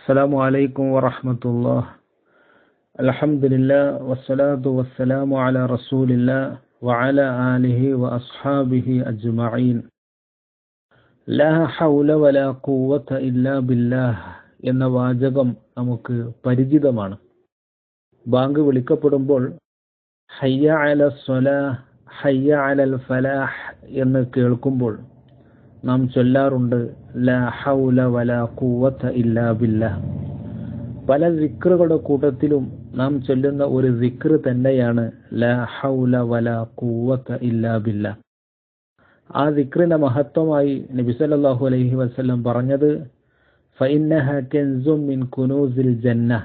അസ്സലാമു അലൈക്കും വറഹ്മത്തുള്ളാഹി. അൽഹംദുലില്ലാഹ് വസ്സലാത്തു വസ്സലാമു അലാ റസൂലില്ലാഹ് വഅലാ ആലിഹി വഅസ്ഹാബിഹി അജ്മഈൻ. ലാ ഹൗല വലാ ഖുവത ഇല്ലാ ബില്ലാഹ് എന്ന വാചകം നമുക്ക് പരിചിതമാണ്. ബാങ്ക് വിളിക്കപ്പെടുമ്പോൾ ഹയ്യ അലസ് സ്വലാഹ്, ഹയ്യ അലൽ ഫലാഹ് എന്ന് കേൾക്കുമ്പോൾ നാം ചൊല്ലാറുണ്ട് ലാ ഹൗല വലാ ഖുവത ഇല്ലാ ബില്ലാഹ്. പല ദിക്റുകളുടെ കൂട്ടത്തിലും നാം ചൊല്ലുന്ന ഒരു ദിക്ർ തന്നെയാണ് ലാ ഹൗല വലാ ഖുവത ഇല്ലാ ബില്ലാഹ്. ആ ദിക്റിന്റെ മഹത്വമായി നബി സല്ലല്ലാഹു അലൈഹി വസല്ലം പറഞ്ഞത് ഫഇന്നഹ കൻസും മിൻ കുനൂസിൽ ജന്നah,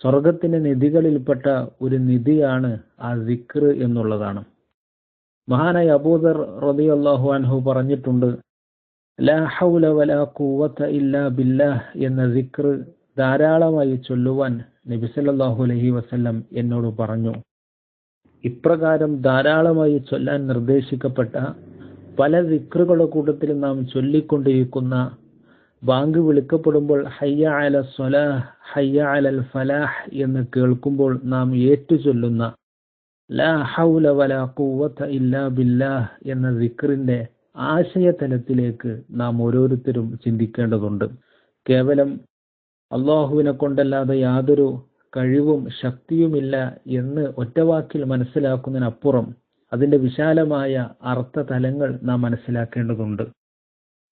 സ്വർഗ്ഗത്തിന്റെ നിധികളിൽപ്പെട്ട ഒരു നിധിയാണ് ആ ദിക്ർ എന്നുള്ളതാണ്. മഹാനായ അബൂദർ റളിയല്ലാഹു അൻഹു പറഞ്ഞിട്ടുണ്ട്, ലാ ഹൗല വലാ ഖുവത ഇല്ലാ ബില്ലാഹ് എന്ന ദിക്ർ ധാരാളമായി ചൊല്ലുവാൻ നബി സല്ലല്ലാഹു അലൈഹി വസല്ലം എന്നോട് പറഞ്ഞു. ഇപ്രകാരം ധാരാളമായി ചൊല്ലാൻ നിർദ്ദേശിക്കപ്പെട്ട പല ദിക്റുകളുടെ കൂട്ടത്തിൽ നാം ചൊല്ലിക്കൊണ്ടിരിക്കുന്ന ബാങ്ക് വിളിക്കപ്പെടുമ്പോൾ ഹയ്യ അലസ് സ്വലാഹ്, ഹയ്യ അലൽ ഫലാഹ് എന്ന് കേൾക്കുമ്പോൾ നാം ഏറ്റുചൊല്ലുന്ന ലാ ഹൗല വലാ ഖുവത ഇല്ലാ ബില്ലാഹ് എന്ന ദിക്റിന്റെ ആശയതലത്തിലേക്ക് നാം ഓരോരുത്തരും ചിന്തിക്കേണ്ടതുണ്ട്. കേവലം അള്ളാഹുവിനെ കൊണ്ടല്ലാതെ യാതൊരു കഴിവും ശക്തിയുമില്ല എന്ന് ഒറ്റവാക്കിൽ മനസ്സിലാക്കുന്നതിനപ്പുറം അതിന്റെ വിശാലമായ അർത്ഥതലങ്ങൾ നാം മനസ്സിലാക്കേണ്ടതുണ്ട്.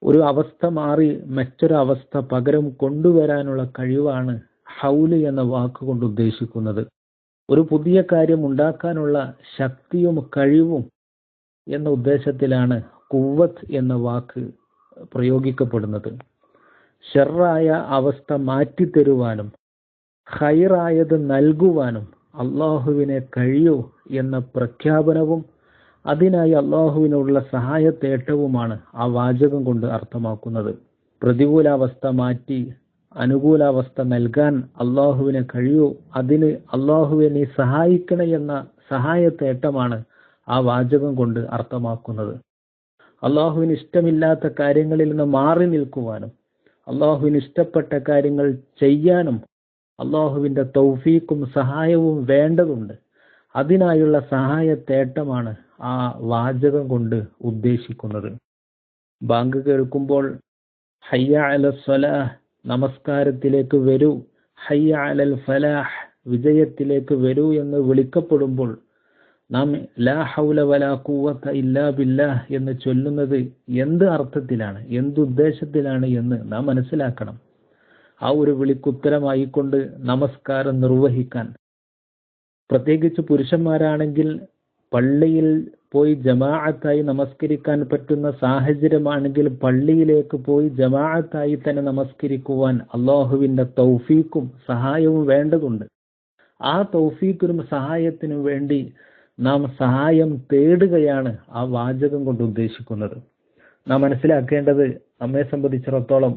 ഒരു അവസ്ഥ മാറി മറ്റൊരു അവസ്ഥ പകരം കൊണ്ടുവരാനുള്ള കഴിവാണ് ഹൗല് എന്ന വാക്കുകൊണ്ട് ഉദ്ദേശിക്കുന്നത്. ഒരു പുതിയ കാര്യം ഉണ്ടാക്കാനുള്ള ശക്തിയും കഴിവും എന്ന ഉദ്ദേശത്തിലാണ് ഖുവത്ത് എന്ന വാക്ക് പ്രയോഗിക്കപ്പെടുന്നത്. ഷർറായ അവസ്ഥ മാറ്റിത്തരുവാനും ഖൈറായത് നൽകുവാനും അള്ളാഹുവിനെ കഴിയൂ എന്ന പ്രഖ്യാപനവും അതിനായി അള്ളാഹുവിനുള്ള സഹായത്തേട്ടവുമാണ് ആ വാചകം കൊണ്ട് അർത്ഥമാക്കുന്നത്. പ്രതികൂലാവസ്ഥ മാറ്റി അനുകൂലാവസ്ഥ നൽകാൻ അള്ളാഹുവിനെ കഴിയൂ, അതിന് അള്ളാഹുവിനെ നീ സഹായിക്കണേ എന്ന സഹായത്തേട്ടമാണ് ആ വാചകം കൊണ്ട് അർത്ഥമാക്കുന്നത്. അള്ളാഹുവിന് ഇഷ്ടമില്ലാത്ത കാര്യങ്ങളിൽ നിന്ന് മാറി നിൽക്കുവാനും അള്ളാഹുവിന് ഇഷ്ടപ്പെട്ട കാര്യങ്ങൾ ചെയ്യാനും അള്ളാഹുവിന്റെ തൗഫീഖും സഹായവും വേണ്ടതുണ്ട്. അതിനായുള്ള സഹായത്തേട്ടമാണ് ആ വാചകം കൊണ്ട് ഉദ്ദേശിക്കുന്നത്. ബാങ്ക് കേൾക്കുമ്പോൾ ഹയ്യ അലസ് സ്വലാഹ്, നമസ്കാരത്തിലേക്ക് വരൂ, ഹയ്യ അലൽ ഫലാഹ്, വിജയത്തിലേക്ക് വരൂ എന്ന് വിളിക്കപ്പെടുമ്പോൾ നാം ലാ ഹൗല വലാ ഖുവത ഇല്ലാ ബില്ലാഹ് എന്ന് ചൊല്ലുന്നത് എന്ത് അർത്ഥത്തിലാണ്, എന്തുദ്ദേശത്തിലാണ് എന്ന് നാം മനസ്സിലാക്കണം. ആ ഒരു വിളിക്കുത്തരമായിക്കൊണ്ട് നമസ്കാരം നിർവഹിക്കാൻ, പ്രത്യേകിച്ച് പുരുഷന്മാരാണെങ്കിൽ പള്ളിയിൽ പോയി ജമാഅത്തായി നമസ്കരിക്കാൻ പറ്റുന്ന സാഹചര്യമാണെങ്കിൽ പള്ളിയിലേക്ക് പോയി ജമാഅത്തായി തന്നെ നമസ്കരിക്കുവാൻ അള്ളാഹുവിന്റെ തൗഫീഖും സഹായവും വേണ്ടതുണ്ട്. ആ തൗഫീഖിനും സഹായത്തിനും വേണ്ടി നാം സഹായം തേടുകയാണ് ആ വാചകം കൊണ്ട് ഉദ്ദേശിക്കുന്നത്. നാം മനസ്സിലാക്കേണ്ടത്, നമ്മെ സംബന്ധിച്ചിടത്തോളം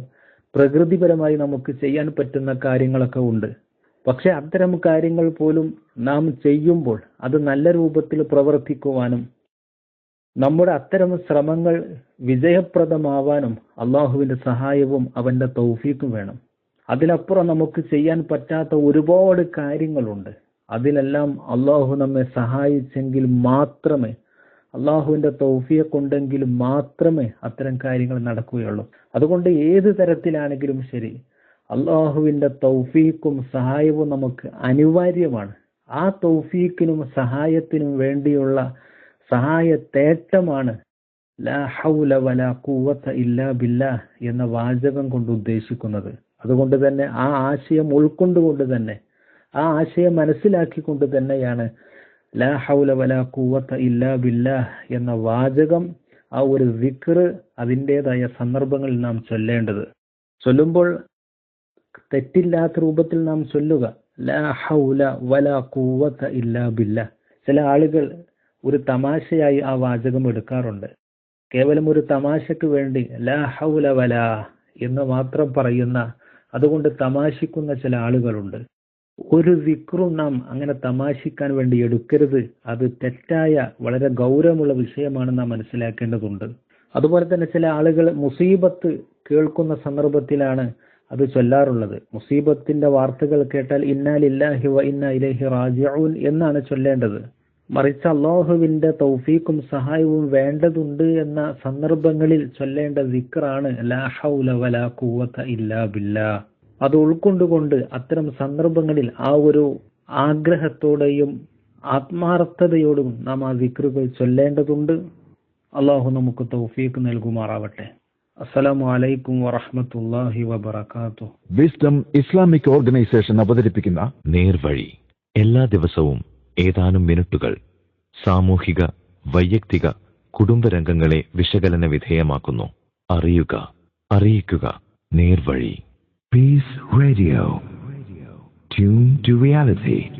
പ്രകൃതിപരമായി നമുക്ക് ചെയ്യാൻ പറ്റുന്ന കാര്യങ്ങളൊക്കെ ഉണ്ട്. പക്ഷെ അത്തരം കാര്യങ്ങൾ പോലും നാം ചെയ്യുമ്പോൾ അത് നല്ല രൂപത്തിൽ പ്രവർത്തിക്കുവാനും നമ്മുടെ അത്തരം ശ്രമങ്ങൾ വിജയപ്രദമാവാനും അള്ളാഹുവിന്റെ സഹായവും അവന്റെ തൗഫീഖും വേണം. അതിലപ്പുറം നമുക്ക് ചെയ്യാൻ പറ്റാത്ത ഒരുപാട് കാര്യങ്ങളുണ്ട്. അതിലെല്ലാം അള്ളാഹു നമ്മെ സഹായിച്ചെങ്കിൽ മാത്രമേ, അള്ളാഹുവിന്റെ തൗഫീഖ് ഉണ്ടെങ്കിൽ മാത്രമേ അത്തരം കാര്യങ്ങൾ നടക്കുകയുള്ളൂ. അതുകൊണ്ട് ഏത് തരത്തിലാണെങ്കിലും ശരി അള്ളാഹുവിന്റെ തൗഫീഖും സഹായവും നമുക്ക് അനിവാര്യമാണ്. ആ തൗഫീഖിനും സഹായത്തിനും വേണ്ടിയുള്ള സഹായത്തേട്ടമാണ് ലാ ഹൗല വലാ ഖുവത ഇല്ലാ ബില്ലാഹ് എന്ന വാചകം കൊണ്ട് ഉദ്ദേശിക്കുന്നത്. അതുകൊണ്ട് തന്നെ ആ ആശയം ഉൾക്കൊണ്ടുകൊണ്ട് തന്നെ, ആ ആശയം മനസ്സിലാക്കിക്കൊണ്ട് തന്നെയാണ് ലാ ഹൗല വലാ ഖുവത ഇല്ലാ ബില്ലാഹ് എന്ന വാചകം, ആ ഒരു ദിക്ർ അതിൻ്റെതായ സന്ദർഭങ്ങളിൽ നാം ചൊല്ലേണ്ടത്. ചൊല്ലുമ്പോൾ തെറ്റില്ലാത്ത രൂപത്തിൽ നാം ചൊല്ലുക, ലാ ഹൗല വലാ ഖുവത ഇല്ലാ ബില്ലാഹ്. ചില ആളുകൾ ഒരു തമാശയായി ആ വാചകം എടുക്കാറുണ്ട്. കേവലം ഒരു തമാശക്ക് വേണ്ടി ലാ ഹൗല വലാ എന്ന് മാത്രം പറയുന്ന, അതുകൊണ്ട് തമാശിക്കുന്ന ചില ആളുകളുണ്ട്. ഒരു ദിക്റും നാം അങ്ങനെ തമാശിക്കാൻ വേണ്ടി എടുക്കരുത്. അത് തെറ്റായ വളരെ ഗൗരവമുള്ള വിഷയമാണ് നാം മനസ്സിലാക്കേണ്ടതുണ്ട്. അതുപോലെ തന്നെ ചില ആളുകൾ മുസീബത്ത് കേൾക്കുന്ന സന്ദർഭത്തിലാണ് അത് ചൊല്ലാറുള്ളത്. മുസീബത്തിന്റെ വാർത്തകൾ കേട്ടാൽ ഇന്നാ ലില്ലാഹി വ ഇന്നാ ഇലൈഹി റാജിഊൻ എന്നാണ് ചൊല്ലേണ്ടത്. മറിച്ച് അല്ലാഹുവിന്റെ തൗഫീഖും സഹായവും വേണ്ടതുണ്ട് എന്ന സന്ദർഭങ്ങളിൽ ചൊല്ലേണ്ട ദിക്റാണ് ലാ ഹൗല വലാ ഖുവത ഇല്ലാ ബില്ലാ. അത് ഉൾക്കൊണ്ടുകൊണ്ട് അത്തരം സന്ദർഭങ്ങളിൽ ആ ഒരു ആഗ്രഹത്തോടെയും ആത്മാർത്ഥതയോടും നാം ആ ദിക്റുകൾ ചൊല്ലേണ്ടതുണ്ട്. അള്ളാഹു നമുക്ക് തൗഫീഖ് നൽകുമാറാവട്ടെ. അസ്സലാമു അലൈക്കും വറഹ്മത്തുള്ളാഹി വബറകാതുഹു. വിസ്ഡം ഇസ്ലാമിക് ഓർഗനൈസേഷൻ അവതരിപ്പിക്കുന്ന നേർവഴി എല്ലാ ദിവസവും ഏതാനും മിനിറ്റുകൾ സാമൂഹിക, വൈയക്തിക, കുടുംബരംഗങ്ങളെ വിശകലന വിധേയമാക്കുന്നു. അറിയുക, അറിയിക്കുക. നേർവഴി. Peace radio. Tune to reality.